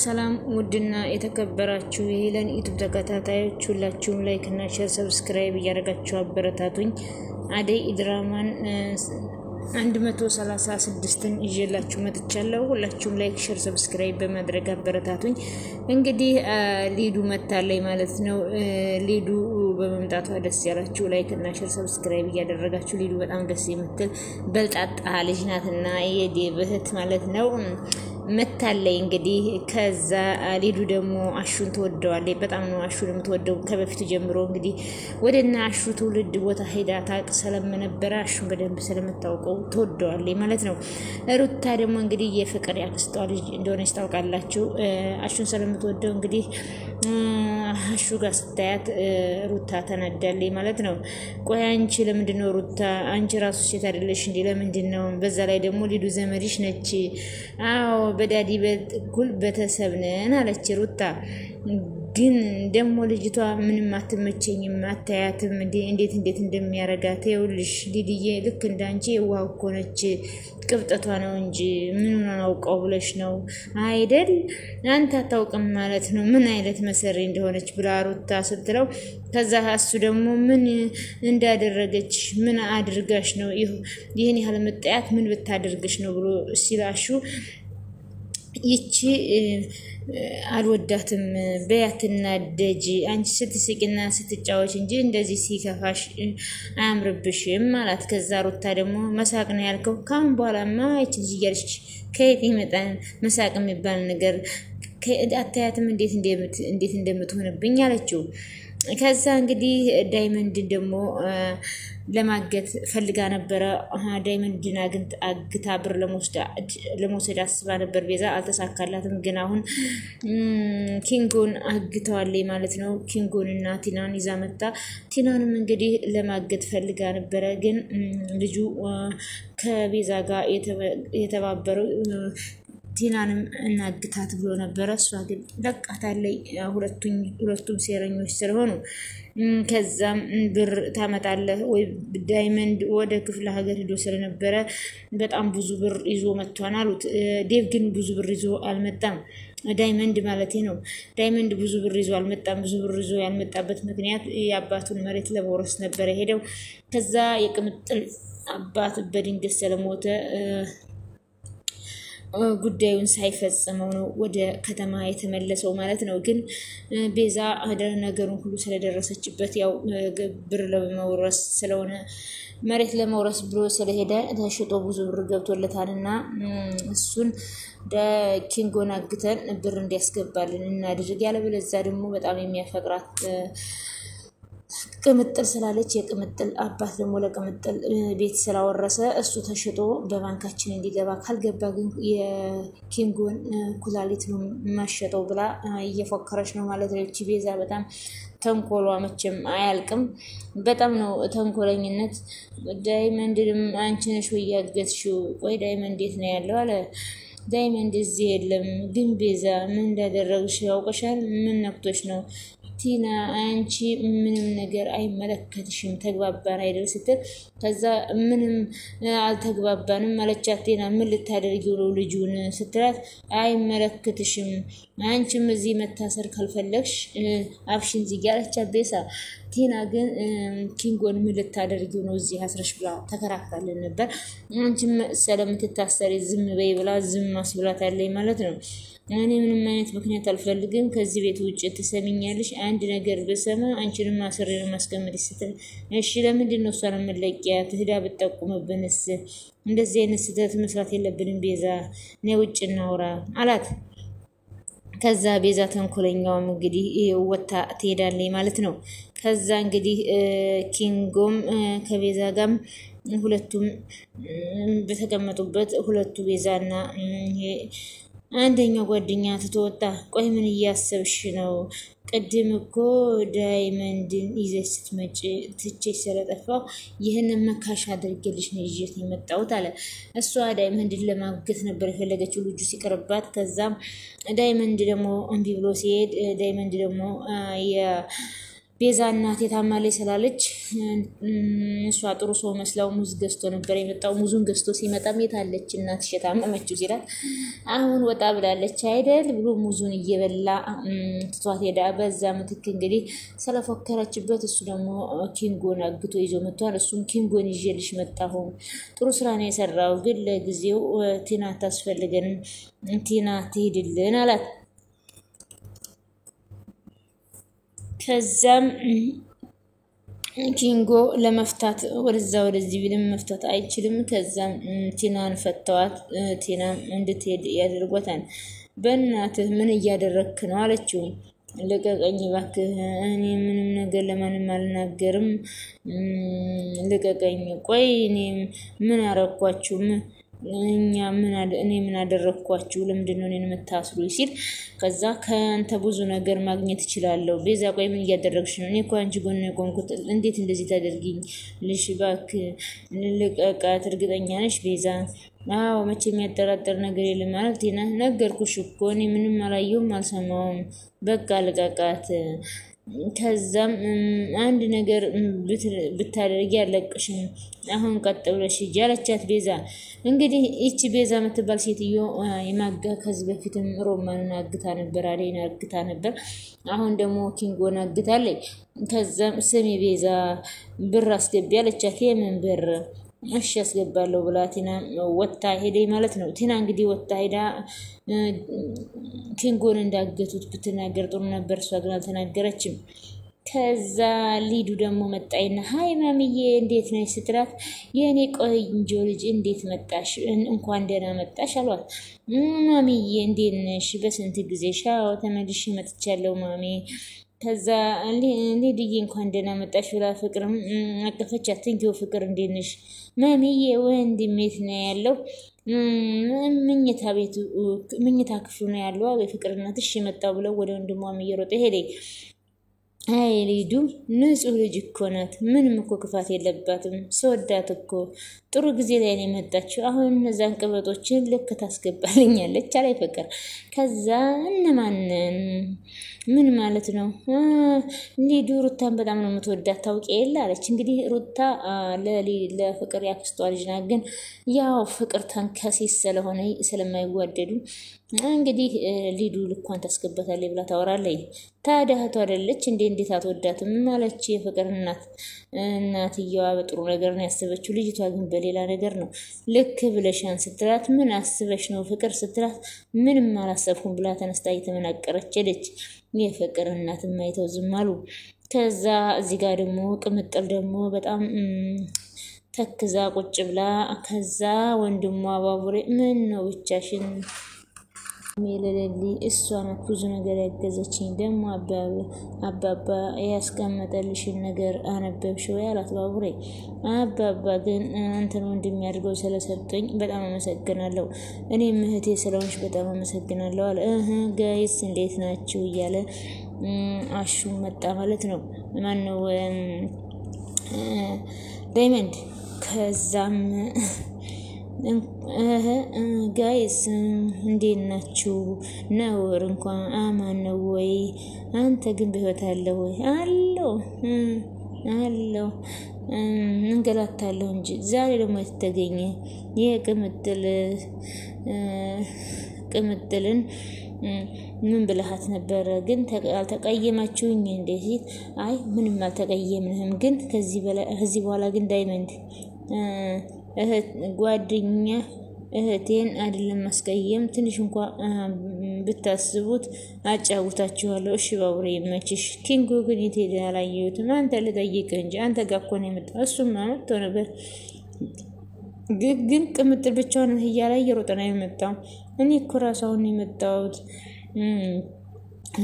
ሰላም ውድና የተከበራችሁ የሄለን ዩቲዩብ ተከታታዮች ሁላችሁም ላይክ እና ሼር ሰብስክራይብ እያደረጋችሁ አበረታቱኝ። አደይ ድራማን 136ን ይዤላችሁ መጥቻለሁ። ሁላችሁም ላይክ ሼር ሰብስክራይብ በማድረግ አበረታቱኝ። እንግዲህ ሊዱ መታለይ ማለት ነው። ሊዱ በመምጣቷ ደስ ያላችሁ ላይክ እና ሼር ሰብስክራይብ እያደረጋችሁ ሊዱ በጣም ደስ የምትል በልጣጣ ልጅ ናትና የዴቭ እህት ማለት ነው መታለይ። እንግዲህ ከዛ ሊዱ ደግሞ አሹን ተወደዋለች። በጣም ነው አሹን የምትወደው ከበፊት ጀምሮ። እንግዲህ ወደና አሹ ትውልድ ቦታ ሄዳ ታውቅ ስለነበረ አሹን በደንብ ስለምታውቀው ተወደዋለች ማለት ነው። ሩታ ደግሞ እንግዲህ የፍቅር ያክስቷ ልጅ እንደሆነች ታውቃላችሁ። አሹን ስለምትወደው እንግዲህ አሹ ጋር ስታያት ሩታ ተናዳለች ማለት ነው። ቆይ አንቺ ለምንድነው ሩታ አንቺ ራሱ ሴት አይደለሽ እንዴ? ለምንድነው? በዛ ላይ ደግሞ ሊዱ ዘመድሽ ነች። አዎ በዳዲ በኩል ቤተሰብ ነን አለች ሩታ። ግን ደግሞ ልጅቷ ምንም አትመቸኝም፣ አታያትም እንዴት እንደሚያረጋት። ይኸውልሽ ሊድዬ ልክ እንዳንቺ የዋህ እኮ ነች፣ ቅብጠቷ ነው እንጂ ምኑን አውቀው ብለሽ ነው አይደል? አንተ አታውቅም ማለት ነው ምን አይነት መሰሪ እንደሆነች ብላ ሩታ ስትለው፣ ከዛ እሱ ደግሞ ምን እንዳደረገች ምን አድርጋሽ ነው ይህን ያህል መጣያት ምን ብታደርግሽ ነው ብሎ ሲላሹ ይቺ አልወዳትም በያትና ደጂ አንቺ ስትስቂና ስትጫወች እንጂ እንደዚህ ሲከፋሽ አያምርብሽም ማለት። ከዛ ሩታ ደግሞ መሳቅ ነው ያልከው? ካሁን በኋላማ ይቺ ልጅ እያለች ከየት ይመጣል መሳቅ የሚባል ነገር? አታያትም እንዴት እንደምትሆንብኝ አለችው። ከዛ እንግዲህ ዳይመንድ ደግሞ ለማገት ፈልጋ ነበረ። ዳይመንድን አግታ ብር ለመውሰድ አስባ ነበር ቤዛ፣ አልተሳካላትም። ግን አሁን ኪንጎን አግተዋለች ማለት ነው። ኪንጎንና ቲናን ይዛ መጣ። ቲናንም እንግዲህ ለማገት ፈልጋ ነበረ። ግን ልጁ ከቤዛ ጋር የተባበረው ቲናንም እናግታት ብሎ ነበረ። እሷ ግን ለቃታለች፣ ሁለቱም ሴረኞች ስለሆኑ። ከዛም ብር ታመጣለህ ወይ? ዳይመንድ ወደ ክፍለ ሀገር ሄዶ ስለነበረ በጣም ብዙ ብር ይዞ መጥቷን አሉት። ዴቭ ግን ብዙ ብር ይዞ አልመጣም። ዳይመንድ ማለት ነው። ዳይመንድ ብዙ ብር ይዞ አልመጣም። ብዙ ብር ይዞ ያልመጣበት ምክንያት የአባቱን መሬት ለመውረስ ነበረ ሄደው። ከዛ የቅምጥል አባት በድንገት ስለሞተ ጉዳዩን ሳይፈጽመው ነው ወደ ከተማ የተመለሰው ማለት ነው። ግን ቤዛ ነገሩን ሁሉ ስለደረሰችበት ያው ብር ለመውረስ ስለሆነ መሬት ለመውረስ ብሎ ስለሄደ ተሽጦ ብዙ ብር ገብቶለታልና እሱን ኪንጎን አግተን ብር እንዲያስገባልን እናድርግ፣ ያለበለዚያ ደግሞ በጣም የሚያፈቅራት ቅምጥል ስላለች የቅምጥል አባት ደግሞ ለቅምጥል ቤት ስላወረሰ እሱ ተሽጦ በባንካችን እንዲገባ፣ ካልገባ ግን የኪንጎን ኩላሊት ነው ማሸጠው ብላ እየፎከረች ነው ማለት ነው። እቺ ቤዛ በጣም ተንኮሏ መቼም አያልቅም። በጣም ነው ተንኮለኝነት። ዳይመንድም አንቺ ነሽ ወይ ያገትሽው? ቆይ ዳይመንድ የት ነው ያለው አለ። ዳይመንድ እዚህ የለም። ግን ቤዛ ምን እንዳደረግሽ ያውቀሻል? ምን ነክቶሽ ነው? ቲና አንቺ ምንም ነገር አይመለከትሽም፣ ተግባባን አይደል ስትል፣ ከዛ ምንም አልተግባባንም አለቻት። ቲና ምን ልታደርጊው ነው ልጁን ስትላት፣ አይመለከትሽም፣ አንቺም እዚህ መታሰር ካልፈለግሽ አፍሽን ዝጊ አለቻት ቤዛ። ቲና ግን ኪንጎን ምን ልታደርጊው ነው እዚህ አስረሽ ብላ ተከራክራለን ነበር። አንቺም ስለምትታሰሪ ዝም በይ ብላ ዝም አስብላታለች ማለት ነው። እኔ ምንም አይነት ምክንያት አልፈልግም፣ ከዚህ ቤት ውጭ ትሰሚኛለሽ? አንድ ነገር ብሰማ አንቺንም አስሬ ነው ማስቀመጥ ስትል፣ እሺ ለምንድን ነው እሷን መለቂያት? ህዳ ብትጠቁምብንስ? እንደዚህ አይነት ስህተት መስራት የለብንም ቤዛ፣ ነይ ውጭ እናውራ አላት። ከዛ ቤዛ ተንኮለኛውም እንግዲህ ወታ ትሄዳለች ማለት ነው። ከዛ እንግዲህ ኪንጎም ከቤዛ ጋርም ሁለቱም በተቀመጡበት ሁለቱ ቤዛና አንደኛው ጓደኛ ትተወጣ። ቆይ ምን እያሰብሽ ነው? ቅድም እኮ ዳይመንድን ይዘሽ ስትመጪ ትቼሽ ስለጠፋሁ ይህንን መካሽ አድርጌልሽ ነው ይዤት የመጣሁት አለ። እሷ ዳይመንድን ለማገት ነበር የፈለገችው ልጁ ሲቀርባት። ከዛም ዳይመንድ ደግሞ እምቢ ብሎ ሲሄድ ዳይመንድ ደግሞ ቤዛ እናቴ ታማለች ስላለች እሷ ጥሩ ሰው መስላው ሙዝ ገዝቶ ነበር የመጣው። ሙዙን ገዝቶ ሲመጣም የታለች እናትሽ የታመመችው ሲላት አሁን ወጣ ብላለች አይደል ብሎ ሙዙን እየበላ ትቷት ሄዳ። በዛ ምትክ እንግዲህ ስለፎከረችበት እሱ ደግሞ ኪንጎን አግቶ ይዞ መጥቷል። እሱም ኪንጎን ይዤልሽ መጣሁ፣ ጥሩ ስራ ነው የሰራው፣ ግን ለጊዜው ቲና ታስፈልገንም፣ ቲና ትሄድልን አላት። ከዛም ኪንጎ ለመፍታት ወደዛ ወደዚህ ቢልም መፍታት አይችልም። ከዛም ቲናን ፈተዋት። ቲናም እንድትሄድ ያደርጓታል። በእናትህ ምን እያደረክ ነው አለችው። ልቀቀኝ እባክህ፣ እኔ ምንም ነገር ለማንም አልናገርም፣ ልቀቀኝ። ቆይ እኔ ምን አረኳችሁ? እኔ ምን አደረኳችሁ? ለምንድነው እኔን የምታስሩ ሲል ከዛ ከአንተ ብዙ ነገር ማግኘት እችላለሁ። ቤዛ ቆይ ምን እያደረግሽ ነው? እኔ እኮ አንቺ ጎን የቆምኩት፣ እንዴት እንደዚህ ታደርጊኝ? ልሽ እባክህ ልቀቃት። እርግጠኛ ነሽ ቤዛ? አዎ መቼ የሚያጠራጥር ነገር የለም ማለት ቲና፣ ነገርኩሽ እኮ እኔ ምንም አላየሁም አልሰማሁም፣ በቃ ልቀቃት። ከዛም አንድ ነገር ብታደርጊ ያለቅሽም፣ አሁን ቀጥ ብለሽ ሂጂ አለቻት ቤዛ። እንግዲህ ይቺ ቤዛ የምትባል ሴትዮ የማጋ ከዚህ በፊትም ሮማንን አግታ ነበር፣ አደይን አግታ ነበር። አሁን ደግሞ ኪንጎን አግታለች። ከዛም ስሚ ቤዛ ብር አስገቢ አለቻት። የምን ብር? እሺ ያስገባለሁ ብላ ቲና ወጣ ሄደ ማለት ነው። ቲና እንግዲህ ወጣ ሄዳ ኪንጎን እንዳገቱት ብትናገር ጥሩ ነበር፣ እሷ ግን አልተናገረችም። ከዛ ሊዱ ደግሞ መጣይና ሃይ ማሚዬ እንዴት ነሽ ስትላት የኔ ቆንጆ ልጅ እንዴት መጣሽ? እንኳን ደህና መጣሽ አሏት። ማሚዬ እንዴት ነሽ? በስንት ጊዜ ሻው ተመልሼ መጥቻለሁ ማሚ። ከዛ ሊድዬ እንኳን ደህና መጣሽ ብላ ፍቅርም አቀፈቻት። ትንኪው ፍቅር እንዴት ነሽ? ማሚዬ ወንድሜ የት ነው ያለው? መኝታ ክፍሉ ነው ያለው። ፍቅር እናትሽ የመጣው ብለው ወደ ወንድሟም እየሮጠ ሄደ። አይ ሊዱ ንጹህ ልጅ እኮ ናት፣ ምንም እኮ ክፋት የለባትም። ስወዳት እኮ ጥሩ ጊዜ ላይ ነው የመጣችው። አሁን እነዛን ቅበጦችን ልክ ታስገባልኛለች አላይ ፍቅር። ከዛ እነማንን ምን ማለት ነው? ሊዱ ሩታን በጣም ነው የምትወዳት ታውቂ የለ አለች። እንግዲህ ሩታ ለፍቅር ያክስቷ ልጅ ናት፣ ግን ያው ፍቅር ተንከሲስ ስለሆነ ስለማይዋደዱ እንግዲህ ሊዱ ልኳን ታስገባታለች ብላ ታወራለች። ታዲያ እህቷ አይደለች እንዴት አትወዳትም ማለች የፍቅር እናትየዋ በጥሩ ነገር ነው ያሰበችው። ልጅቷ ግን በሌላ ነገር ነው። ልክ ብለሻን ስትላት ምን አስበሽ ነው ፍቅር ስትላት ምንም አላሰብኩም ብላ ተነስታ እየተመናቀረች ሄደች። የፍቅር እናት ማይተው ዝም አሉ። ከዛ እዚህ ጋር ደግሞ ቅምጥል ደግሞ በጣም ተክዛ ቁጭ ብላ ከዛ ወንድሟ ባቡሬ ምን ነው ብቻሽን ሜለለሊ እሷ ናት ብዙ ነገር ያገዘችኝ። ደግሞ አባባ ያስቀመጠልሽን ነገር አነበብሽው ያላት ባቡሬ። አባባ ግን አንተን ወንድም ያድርገው ስለሰጠኝ በጣም አመሰግናለሁ፣ እኔም እህቴ ስለሆንሽ በጣም አመሰግናለሁ አለ። ጋይስ እንዴት ናችሁ እያለ አሹ መጣ ማለት ነው። ማነው ዳይመንድ። ከዛም ጋይስ እንዴት ናችሁ? ነውር እንኳን አማን ነው ወይ? አንተ ግን በህይወት አለ ወይ? አለው እንገላታለሁ እንጂ ዛሬ ደግሞ የተገኘ ቅምጥልን ምን ብለሃት ነበረ? ግን አልተቀየማችሁኝ እንዴት? አይ ምንም አልተቀየምንም፣ ግን ከዚህ በኋላ ግን ዳይመንድ ጓደኛ እህቴን አይደለም ማስቀየም፣ ትንሽ እንኳን ብታስቡት አጫውታችኋለሁ። እሺ ባቡሬ ይመችሽ። ኪንጎ ግን የት ሄደ? አላየሁትም። አንተ ልጠይቅህ እንጂ አንተ ጋር እኮ ነው የመጣው። እሱማ መጥቶ ነበር፣ ግን ቅምጥል ብቻውን እያለ እየሮጠ ነው የመጣው። እኔ እኮ ራሱ አሁን የመጣሁት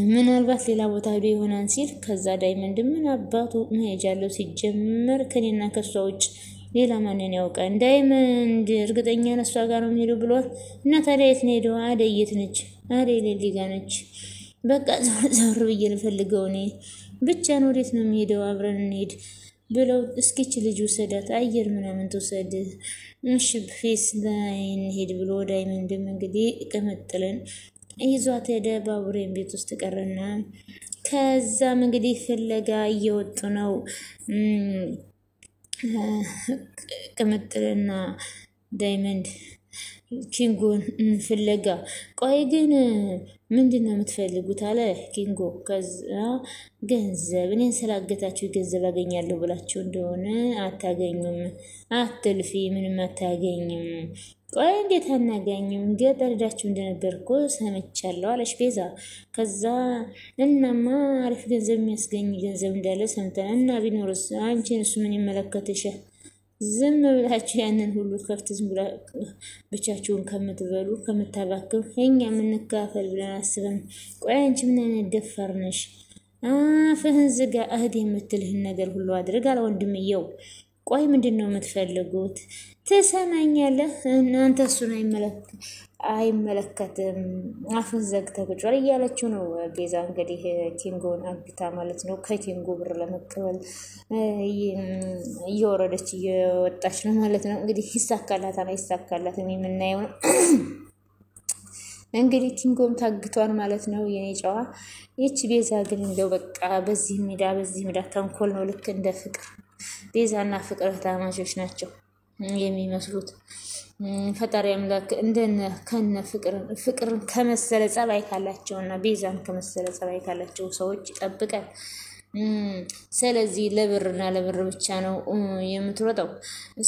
ምናልባት ሌላ ቦታ ሄዶ ይሆናል ሲል ከዛ ዳይመንድ ምን አባቱ መሄጃለሁ ሲጀመር ከኔና ከሷ ውጭ ሌላ ማንን ያውቃል? ዳይመንድ እርግጠኛ ነኝ እሷ ጋር ነው የሚሄደው ብሏል። እና ታዲያ የት ነው ሄደው? አደይ የት ነች? አደይ ሌሊ ጋር ነች። በቃ ዛሬ ብዬ ልፈልገው እኔ ብቻ ነው። ወዴት ነው የሚሄደው? አብረን እንሄድ ብለው እስኪች ልጅ ውሰዳት አየር ምናምን ትውሰድ። እሺ ፌስ ላይ እንሄድ ብሎ ዳይመንድም እንግዲህ ቅምጥልን ይዟት ሄደ። ባቡሬን ቤት ውስጥ ቀረና ከዛም እንግዲህ ፍለጋ እየወጡ ነው ቅምጥልና ዳይመንድ ኪንጎን ፍለጋ። ቆይ ግን ምንድነው የምትፈልጉት? አለ ኪንጎ። ከዛ ገንዘብ፣ እኔን ስላገታችሁ ገንዘብ አገኛለሁ ብላችሁ እንደሆነ አታገኙም፣ አትልፊ፣ ምንም አታገኝም። ቆይ እንዴት አናገኝም? ገጠር ሄዳችሁ እንደነበር እኮ ሰምቻለሁ አለች ቤዛ። ከዛ እናማ አሪፍ ገንዘብ የሚያስገኝ ገንዘብ እንዳለ ሰምተን እና ቢኖርስ አንቺን እሱ ምን ይመለከትሻል? ዝም ብላችሁ ያንን ሁሉ ከፍት ዝም ብላ ብቻችሁን ከምትበሉ ከምታባክም እኛ የምንካፈል ብለን አስበን። ቆይ አንቺ ምን አይነት ደፋር ነሽ? አፍህን ዝጋ። እህት የምትልህን ነገር ሁሉ አድርግ አለ ወንድምየው። ቆይ ምንድን ነው የምትፈልጉት? ትሰማኛለህ? እናንተ እሱን አይመለከትም። አፍን ዘግተህ ቁጭ በል እያለችው ነው ቤዛ። እንግዲህ ኪንጎን አግታ ማለት ነው። ከኪንጎ ብር ለመቀበል እየወረደች እየወጣች ነው ማለት ነው። እንግዲህ ይሳካላታል አይሳካላትም የምናየው ነው። እንግዲህ ኪንጎም ታግቷል ማለት ነው። የኔ ጨዋ ይቺ ቤዛ ግን እንደው በቃ በዚህ ሜዳ ተንኮል ነው። ልክ እንደ ፍቅር ቤዛና ፍቅር ታማቾች ናቸው የሚመስሉት። ፈጣሪ አምላክ እንደነ ከነ ፍቅርን ከመሰለ ጸባይ ካላቸውና ቤዛን ከመሰለ ጸባይ ካላቸው ሰዎች ይጠብቃል። ስለዚህ ለብርና ለብር ብቻ ነው የምትሮጠው።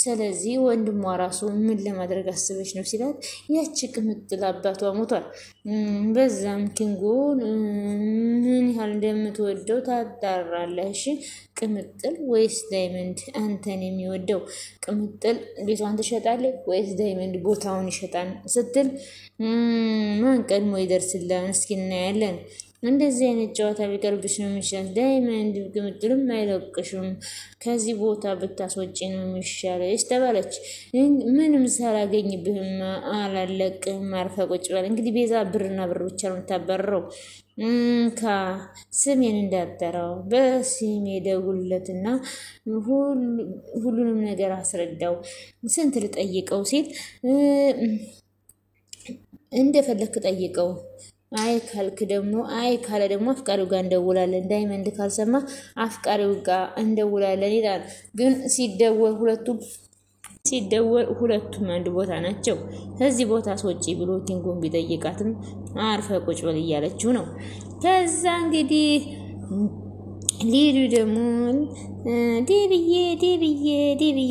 ስለዚህ ወንድሟ ራሱ ምን ለማድረግ አስበሽ ነው ሲላት ያቺ ቅምጥል አባቷ ሞቷል። በዛም ኪንጎን ምን ያህል እንደምትወደው ታጣራለሽ። ቅምጥል ወይስ ዳይመንድ አንተን የሚወደው? ቅምጥል ቤቷን ትሸጣለች ወይስ ዳይመንድ ቦታውን ይሸጣል ስትል ማን ቀድሞ ይደርስላን? እስኪ እናያለን። እንደዚህ አይነት ጨዋታ ቢቀርብሽ ነው የሚሻል። ዳይመንድ ቅምጥልም አይለቅሽም፣ ከዚህ ቦታ ብታስወጪ ነው የሚሻለሽ ተባለች። ምንም ሳላገኝብህም አላለቅም፣ አርፈህ ቁጭ በል። እንግዲህ ቤዛ ብርና ብር ብቻ ነው የምታበረው። ስሜን እንዳጠራው በስሜ ደውለትና ሁሉንም ነገር አስረዳው። ስንት ልጠይቀው ሲል እንደፈለክ ጠይቀው፣ አይ ካለ ደግሞ አፍቃሪው ጋር እንደውላለን። ዳይመንድ ካልሰማ አፍቃሪው ጋር እንደውላለን ይላል። ግን ሲደወል ሁለቱም አንድ ቦታ ናቸው። ከዚህ ቦታ አስወጪ ብሎ ኪንጎን ቢጠይቃትም አርፈ ቁጭ በል እያለችው ነው። ከዛ እንግዲህ ሊዱ ደግሞ ዴብዬ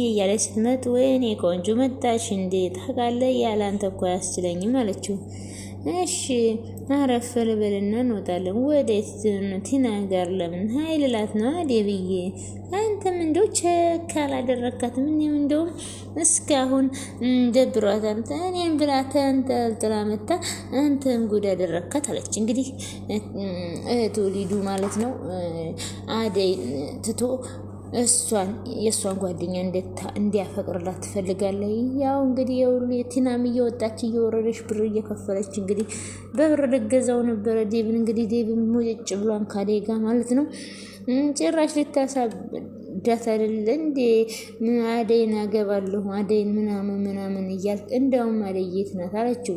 እያለች ስትመጥ ወይኔ ቆንጆ መጣሽ እንዴ? ታውቃለህ ያላንተ እኮ አያስችለኝም አለችው። እሺ አረፍ ልበልና እንወጣለን። ወዴት? ቲና ጋር። ለምን? ሀይልላት ነው ዴብዬ። አንተም እንደው ቸክ አላደረካትም? እኔም እንደውም እስካሁን ደብሯታል። እኔም ብላ ተንጠልጥላ መታ አንተም ጉድ አደረካት አለች። እንግዲህ እህቱ ሊዱ ማለት ነው አደይ ትቶ የእሷን ጓደኛ እንዲያፈቅርላት ትፈልጋለች። ያው እንግዲህ ቲናም እየወጣች እየወረደች ብር እየከፈለች እንግዲህ በብር ልገዛው ነበረ ዴብን። እንግዲህ ዴብን ሙጭ ብሏን ካደይ ጋር ማለት ነው። ጭራሽ ልታሳብዳት አይደለ እንዴ? አደይን አገባለሁ አደይን ምናምን እያልክ እንደውም አደይ የት ናት አለችው።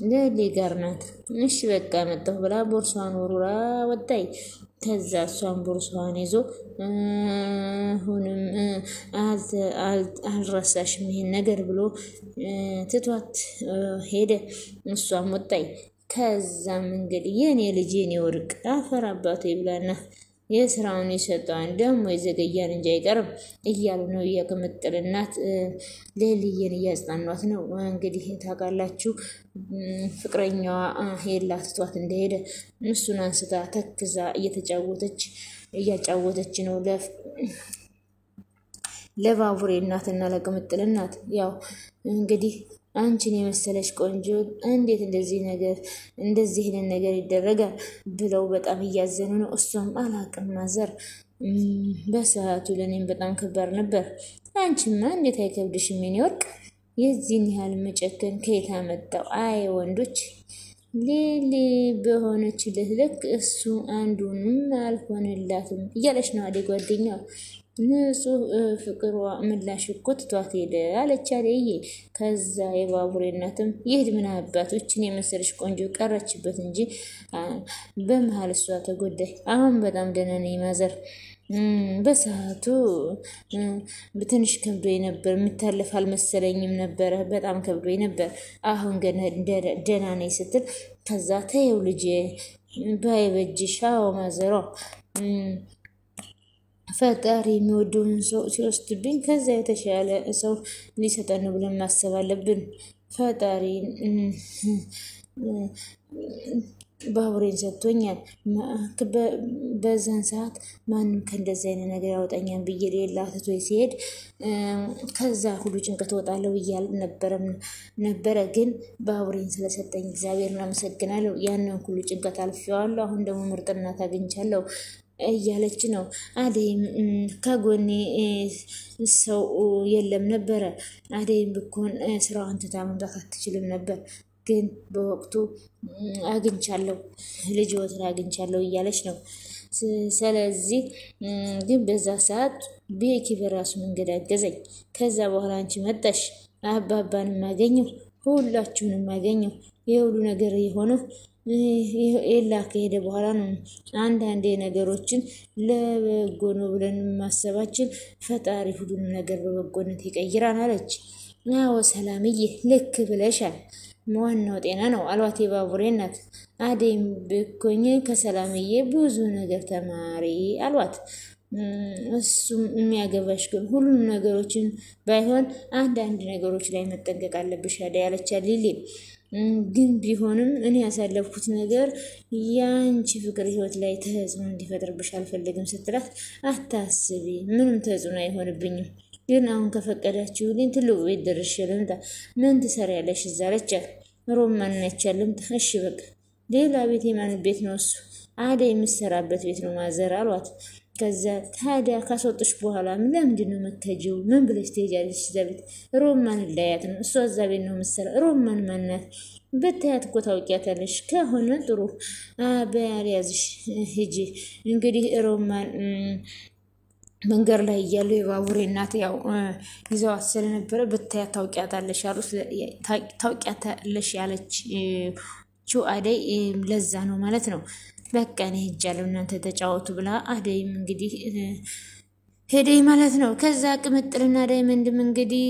ሌሊ ጋር ናት። እሺ በቃ መጣሁ ብላ ቦርሷን ወሩራ ወጣይ። ከዛ እሷን ቦርሷን ይዞ አሁንም አልረሳሽም ይሄን ነገር ብሎ ትቷት ሄደ። እሷም ወጣይ። ከዛም እንግዲህ የኔ ልጅ የኔ ወርቅ አፈር አባቱ ይብላና የስራውን ይሰጣን ደግሞ የዘገያን እንጂ አይቀርም እያሉ ነው። የቅምጥል እናት ሌሊዬን እያጽናኗት ነው። እንግዲህ ታውቃላችሁ ፍቅረኛዋ ሄላ ትቷት እንደሄደ እሱን አንስታ ተክዛ እያጫወተች ነው ለባቡሬ እናትና ለቅምጥል እናት። ያው እንግዲህ አንቺን የመሰለች ቆንጆ እንዴት እንደዚህ አይነት ነገር ይደረጋል ብለው በጣም እያዘኑ ነው። እሷም አላቅም ማዘር በሰዓቱ ለኔም በጣም ከባድ ነበር። አንቺማ እንዴት አይከብድሽም የኔ ወርቅ? የዚህን ያህል መጨከን ከየት አመጣው? አይ ወንዶች ሌሊ በሆነች ልክ እሱ አንዱንም አልሆነላትም እያለች ነው አደይ ጓደኛዋ። ንጹህ ፍቅሯ ምላሽ እኮ ትቷት ሄደ አለች አደይዬ። ከዛ የባቡሬ እናትም ይሄድ ምን አባቶችን የመሰለች ቆንጆ ቀረችበት እንጂ በመሀል እሷ ተጎዳይ። አሁን በጣም ደህና ነኝ ማዘር። በሰዓቱ በትንሽ ከብዶኝ ነበር፣ የሚታለፍ አልመሰለኝም ነበረ፣ በጣም ከብዶኝ ነበር። አሁን ገና ደህና ነኝ ስትል ከዛ ተይው ልጄ ባይበጅሽ። አዎ ማዘሯ ፈጣሪ የሚወደውን ሰው ሲወስድብኝ ከዛ የተሻለ ሰው ሊሰጠን ነው ብለን ማሰብ አለብን። ፈጣሪ ባቡሬን ሰጥቶኛል። በዛን ሰዓት ማንም ከእንደዚህ አይነት ነገር ያወጣኛል ብዬ ሌላ ትቶ ሲሄድ ከዛ ሁሉ ጭንቀት ወጣለሁ እያል ነበረ። ግን ባቡሬን ስለሰጠኝ እግዚአብሔርን አመሰግናለሁ። ያንን ሁሉ ጭንቀት አልፌዋለሁ። አሁን ደግሞ ምርጥ እናት አግኝቻለሁ እያለች ነው አደይም። ከጎኔ ሰው የለም ነበረ። አደይም ብኮን ስራዋን ትታ መምጣት አትችልም ነበር፣ ግን በወቅቱ አግኝቻለሁ፣ ልጅዎትን አግኝቻለሁ እያለች ነው። ስለዚህ ግን በዛ ሰዓት ቤኪ በራሱ መንገድ አገዘኝ። ከዛ በኋላ አንቺ መጣሽ፣ አባባንም አገኘው፣ ሁላችሁንም አገኘው። የሁሉ ነገር የሆነው ኤላ ከሄደ በኋላ ነው። አንዳንዴ ነገሮችን ለበጎ ነው ብለን ማሰባችን ፈጣሪ ሁሉንም ነገር በበጎነት ይቀይራል አለች። አዎ ሰላምዬ ልክ ብለሻል፣ ዋናው ጤና ነው አሏት የባቡሬ እናት። አደይም ብኮኝ ከሰላምዬ ብዙ ነገር ተማሪ አሏት። እሱም የሚያገባሽ ግን ሁሉም ነገሮችን ባይሆን አንዳንድ ነገሮች ላይ መጠንቀቅ አለብሽ አደይ አለቻት ሊሊ። ግን ቢሆንም እኔ ያሳለፍኩት ነገር ያንቺ ፍቅር ህይወት ላይ ተጽዕኖ እንዲፈጥርብሽ አልፈልግም ስትላት፣ አታስቢ ምንም ተጽዕኖ አይሆንብኝም፣ ግን አሁን ከፈቀዳችሁልኝ ትልቁ ቤት ደርሼ ልምጣ። ምን ትሰሪያለሽ እዛ አለቻት። ሮማን ነች ልምጣ። እሺ በቃ ሌላ ቤት የማን ቤት ነው እሱ? አደይ የምትሰራበት ቤት ነው ማዘር አሏት። ከዛ ታዲያ ካስወጥሽ በኋላ ለምንድን ነው የምትሄጂው? ምን ብለሽ ትሄጃለሽ እዛ ቤት? ሮማን ላያት ነው እሷ እዛ ቤት ነው የምትሰራ። ሮማን ማናት? ብታያት እኮ ታውቂያታለሽ። ከሆነ ጥሩ በያልያዝሽ ሂጂ። እንግዲህ ሮማን መንገድ ላይ እያሉ የባቡሬ እናት ያው ይዘዋት ስለነበረ ብታያት ታውቂያታለሽ አሉ። ታውቂያታለሽ ያለችው አደይ ለዛ ነው ማለት ነው። በቃ እኔ ሄጃለሁ እናንተ ተጫወቱ ብላ አደይም እንግዲህ ሄደይ ማለት ነው። ከዛ ቅምጥልና ዳይመንድም እንግዲህ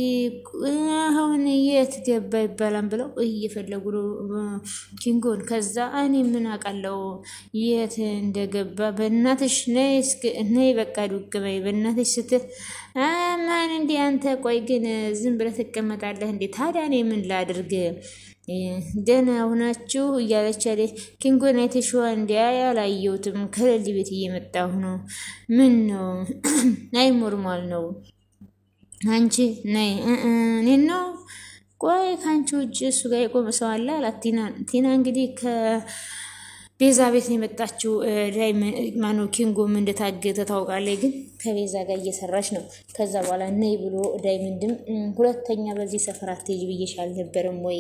አሁን የት ገባ ይባላል ብለው እየፈለጉ ኪንጎን። ከዛ እኔ ምን አውቃለሁ የት እንደገባ፣ በእናትሽ ነይ በቃ ዱቅ በይ በእናትሽ ስትል ማን እንዴ አንተ ቆይ ግን ዝም ብለህ ትቀመጣለህ እንዴ? ታዲያ እኔ ምን ላድርግ? ደህና ሁናችሁ እያለች አለ። ኪንጎን አይተሽዋ? እንዲያ ያላየሁትም ከሌሊ ቤት እየመጣሁ ነው። ምን ነው? አይ ኖርማል ነው። አንቺ ነይ እኔ ነው። ቆይ ካንቺ ውጭ እሱ ጋር የቆመ ሰው አለ አላት ቲና እንግዲህ ቤዛ ቤት ነው የመጣችው። ማኖ ኪንጎም እንደታገተ ታውቃለች፣ ግን ከቤዛ ጋር እየሰራች ነው። ከዛ በኋላ ነይ ብሎ ዳይመንድም ሁለተኛ በዚህ ሰፈር አትሄጂ ብዬሽ አልነበረም ወይ?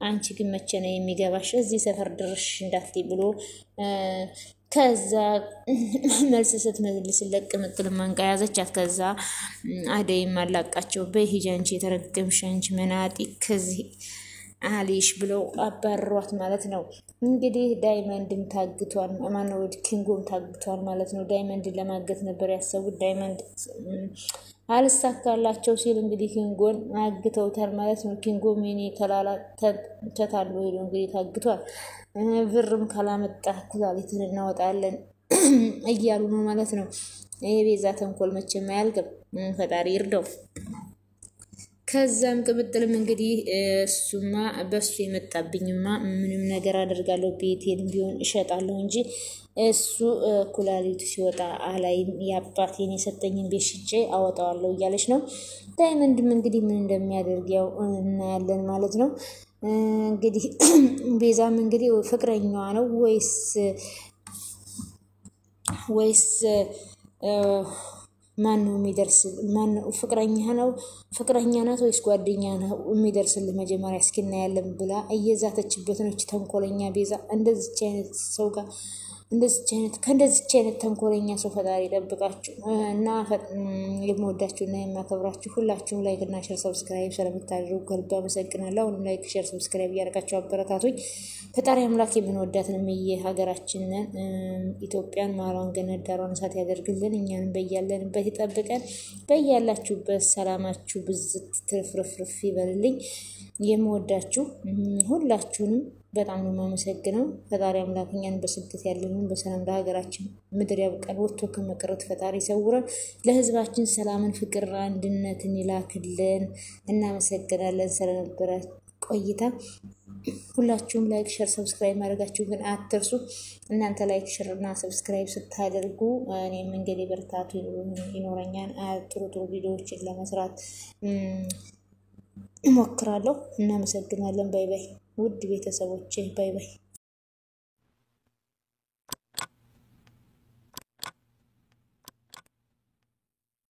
አንቺ ግን መቼ ነው የሚገባሽ? እዚህ ሰፈር ድርሽ እንዳትይ ብሎ ከዛ መልስ ስትመልስለት ቅምጥል ማንቃ ያዘቻት። ከዛ አደይም አላቃቸው በሂጂ አንቺ የተረገምሽ አንቺ መናጢ ከዚህ አሊሽ ብለው አባሯት ማለት ነው። እንግዲህ ዳይመንድም ታግቷል፣ ማነው ኪንጎም ታግቷል ማለት ነው። ዳይመንድን ለማገት ነበር ያሰቡት። ዳይመንድ አልሳካላቸው ሲል እንግዲህ ኪንጎን አግተውታል ማለት ነው። ኪንጎም የኔ ተታሎ ሄዶ እንግዲህ ታግቷል። ብርም ካላመጣ ኩላሊትን እናወጣለን እያሉ ነው ማለት ነው። የቤዛ ተንኮል መቼም አያልቅም፣ ፈጣሪ ይርዳው። ከዛም ቅምጥልም እንግዲህ እሱማ በሱ የመጣብኝማ ምንም ነገር አደርጋለሁ፣ ቤቴን ቢሆን እሸጣለሁ እንጂ እሱ ኩላሊቱ ሲወጣ አላይም፣ የአባቴን የሰጠኝን ቤት ሽጬ አወጣዋለሁ እያለች ነው። ዳይመንድም እንግዲህ ምን እንደሚያደርግ ያው እናያለን ማለት ነው። እንግዲህ ቤዛም እንግዲህ ፍቅረኛዋ ነው ወይስ ማነው የሚደርስ? ማነው ፍቅረኛ ናት ወይስ ጓደኛ ነው የሚደርስልህ? መጀመሪያ እስኪ እናያለን ብላ እየዛተችበት ነው ተንኮለኛ ቤዛ። እንደዚች አይነት ሰው ጋር ከእንደዚች አይነት ተንኮለኛ ሰው ፈጣሪ ይጠብቃችሁ እና የምወዳችሁ እና የማከብራችሁ ሁላችሁም ላይክ እና ሼር ሰብስክራይብ ስለምታደርጉ ከልብ አመሰግናለሁ። አሁንም ላይክ ሼር ሰብስክራይብ እያደረጋችሁ አበረታቶች ፈጣሪ አምላክ የምንወዳትን ሀገራችንን ኢትዮጵያን ማሯን ገነት ዳሯን እሳት ያደርግልን። እኛንም በያለንበት ይጠብቀን። በያላችሁበት ሰላማችሁ ብዝት ትርፍርፍ ይበልልኝ። የምወዳችሁ ሁላችሁንም በጣም ነው የማመሰግነው። ፈጣሪ አምላክ እኛን በስደት ያለንን በሰላም ለሀገራችን ምድር ያብቃን። ወጥቶ ከመቅረት ፈጣሪ ይሰውረን። ለህዝባችን ሰላምን፣ ፍቅር፣ አንድነትን ይላክልን። እናመሰግናለን ስለነበረ ቆይታ። ሁላችሁም ላይክ ሼር ሰብስክራይብ ማድረጋችሁ ግን አትርሱ። እናንተ ላይክ ሼር እና ሰብስክራይብ ስታደርጉ እኔም እንግዲህ በርታቱ ይኖረኛል። ጥሩ ቪዲዮዎችን ለመስራት እሞክራለሁ። እናመሰግናለን። ባይ ባይ ውድ ቤተሰቦቼ፣ ባይ ባይ።